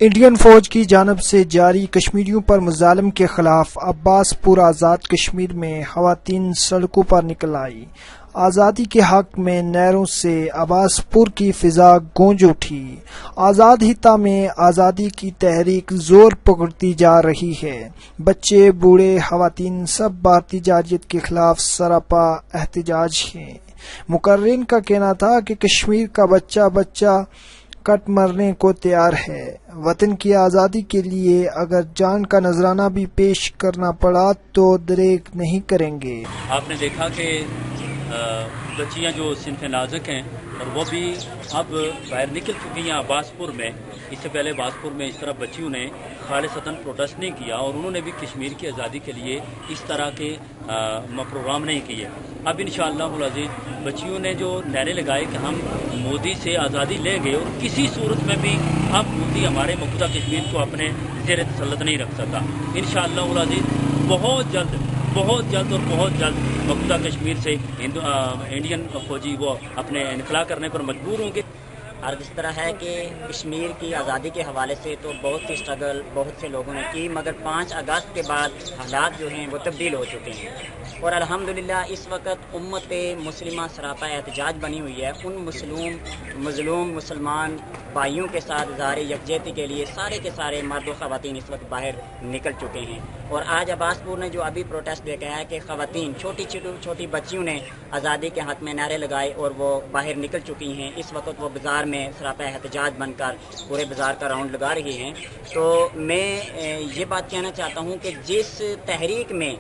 Indian فوج کی جانب سے جاری کشمیریوں پر مظالم کے خلاف عباس پور آزاد کشمیر میں خواتین سڑکوں پر نکل آئی۔ آزادی کے حق میں نعروں سے عباس پور کی فضا گونج اٹھی۔ آزاد ہتا میں آزادی کی تحریک زور پکڑتی جا رہی ہے۔ بچے، بوڑھے، خواتین سب بھارتی جارحیت کے خلاف سراپا احتجاج ہیں۔ مقررین کا کہنا تھا کہ کشمیر کا بچہ بچہ کٹ مرنے کو تیار ہے۔ وطن کی آزادی کے لیے اگر جان کا نذرانہ بھی پیش کرنا پڑا تو دریغ نہیں کریں گے۔ آپ نے دیکھا کہ بچیاں جو صنف نازک ہیں اور وہ بھی اب باہر نکل چکی ہیں عباس پور میں۔ اس سے پہلے عباس پور میں اس طرح بچیوں نے خالصتاً پروٹیسٹ نہیں کیا اور انہوں نے بھی کشمیر کی آزادی کے لیے اس طرح کے پروگرام نہیں کیے۔ اب انشاءاللہ العزیز بچیوں نے جو نعرے لگائے کہ ہم مودی سے آزادی لیں گے اور کسی صورت میں بھی اب مودی ہمارے مقبوضہ کشمیر کو اپنے زیر تسلط نہیں رکھ سکا۔ انشاءاللہ العزیز بہت جلد اور بہت جلد مقبوضہ کشمیر سے انڈین فوجی وہ اپنے انخلا کرنے پر مجبور ہوں گے۔ اور اس طرح ہے کہ کشمیر کی آزادی کے حوالے سے تو بہت سی اسٹرگل بہت سے لوگوں نے کی، مگر 5 اگست کے بعد حالات جو ہیں وہ تبدیل ہو چکے ہیں اور الحمدللہ اس وقت امت مسلمہ سراپا احتجاج بنی ہوئی ہے۔ ان مظلوم مسلمان بھائیوں کے ساتھ اظہار یکجہتی کے لیے سارے کے سارے مرد و خواتین اس وقت باہر نکل چکے ہیں۔ اور آج عباس پور نے جو ابھی پروٹیسٹ دے کے ہے کہ خواتین چھوٹی بچیوں نے آزادی کے حق میں نعرے لگائے اور وہ باہر نکل چکی ہیں۔ اس وقت وہ بازار میں سراپا احتجاج بن کر پورے بازار کا راؤنڈ لگا رہی ہیں۔ تو میں یہ بات کہنا چاہتا ہوں کہ جس تحریک میں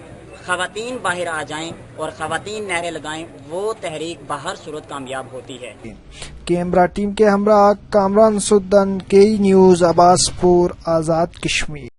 خواتین باہر آ جائیں اور خواتین نعرے لگائیں وہ تحریک بہر صورت کامیاب ہوتی ہے۔ کیمرہ ٹیم کے ہمراہ کامران سدن، کے نیوز، عباس پور، آزاد کشمیر۔